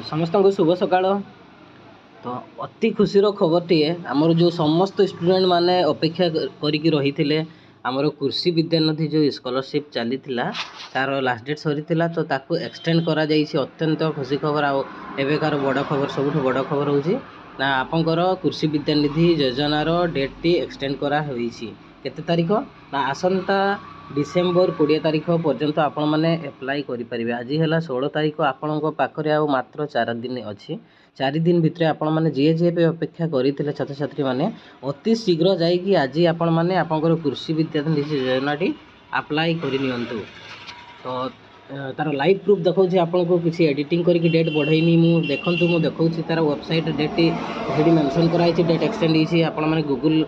समस्त को शुभ सकाळ। तो अति खुशी खबरटीए आमर जो समस्त स्टूडेंट माने अपेक्षा करिकी रही थिले आमर कृषि विद्यानिधि जो स्कॉलरशिप चली तार लास्ट डेट सरी तो ताकू एक्सटेंड करा जाइछि। अत्यंत खुशी खबर आवेकार बड़ खबर सबुठ बड़ खबर होछि ना आपंकर कृषि विद्यानिधि योजनार डेट टी एक्सटेंड करा होइछि। केते तारीख ना आसंता डिसेम्बर 20 तारीख पर्यंत आपण मैंने एप्लाई करें। आज है 16 तारीख आपण पाखे आ मात्र 4 दिन अच्छी 4 दिन भितर आपण मैंने जी पे अपेक्षा करते छात्र छात्री मैंने अति शीघ्र जाकि आज आपण मैंने आपंकर कृषि विद्यानिधि योजना टी अप्लाई करनी। तो तार लाइव प्रूफ देखा आपन को किसी एडिटिंग करके डेट बढ़ाईनी देखूँ मुझे देखा तार वेबसाइट डेट टी मेंशन कराई डेट एक्सटेंड होती। आपण मैंने गूगल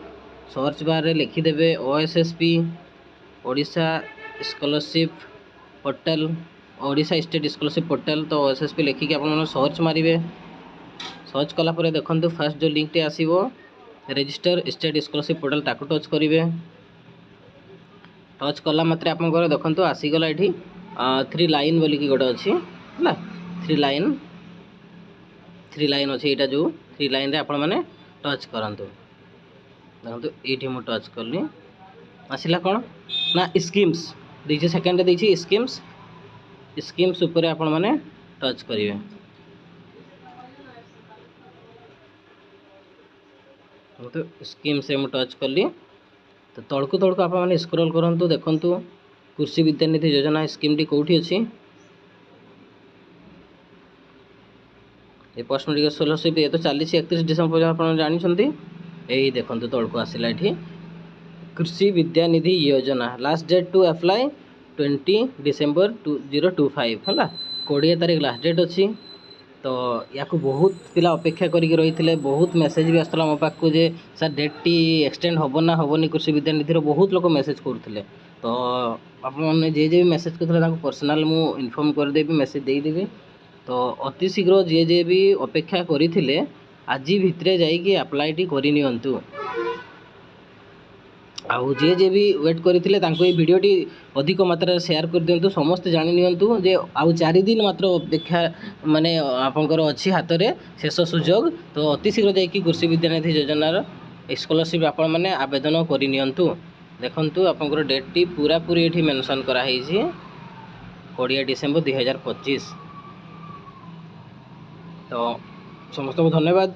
सर्च बार रे लिखिदेवे OSSP Odisha scholarship portal Odisha state scholarship portal. तो OSSP लिखिकी आप सर्च मारे सर्च कलापर देखो फास्ट जो लिंक टे आसो रजिस्टर स्टेट स्कॉलरशिप पोर्टल ताकू टच करेंगे। टच कला मात्रे आप देखो आसीगला ये 3 लाइन बोलिकी गोटे अच्छी है 3 लाइन अच्छे यहाँ जो 3 लाइन आप टच करूँ देखो ये मुझे टच कली आसला कौन ना स्कीम्स देखिए सेकेंड देखिए स्कीम्स ऊपर आपण मैंने टच करेंगे। तो स्कीम से मुझे टच कली तो तड़कू तड़कू आप स्क्रॉल करूँ देखु कृषि विद्यानिधि योजना स्कीम टी कौटी अच्छी ये पोस्ट मेट्रिक स्कॉलरशिप ये तो चली 31 डिसेम्बर आप जानते यही देखो तौक आसला ये Krishi Vidyanidhi Yojana last date to apply 20 December 2025 है 20 तारीख लास्ट डेट अच्छी। तो या बहुत पिला अपेक्षा करके रही थे बहुत मेसेज भी आसला मो पाक जे सर डेट टी एक्सटेंड हम ना हेनी कृषि विद्यानिधि बहुत लोग मेसेज करते। तो आपने जे भी मेसेज करते पर्सनाल मु इनफॉर्म करदेवी मेसेज देदेवी। तो अति शीघ्र जे भी अपेक्षा करते आज भितर जाइए अप्लाई टी करनी आउ जे भी वेट करते वीडियो टी अधिक मात्रा शेयर कर दिंतु समस्ते जानी नियंतु जे आउ 4 दिन मात्र अपेक्षा माने आपंकर अच्छी हाथ में शेष सुजोग। तो अति शीघ्र जाकि कृषि विद्यानिधि योजनार स्कॉलरशिप आपण मैंने आवेदन करनी। देखु आपंकर डेट टी पूरा पूरी ये मेंशन कराई 20 डिसेम्बर 2025। तो समस्त को धन्यवाद।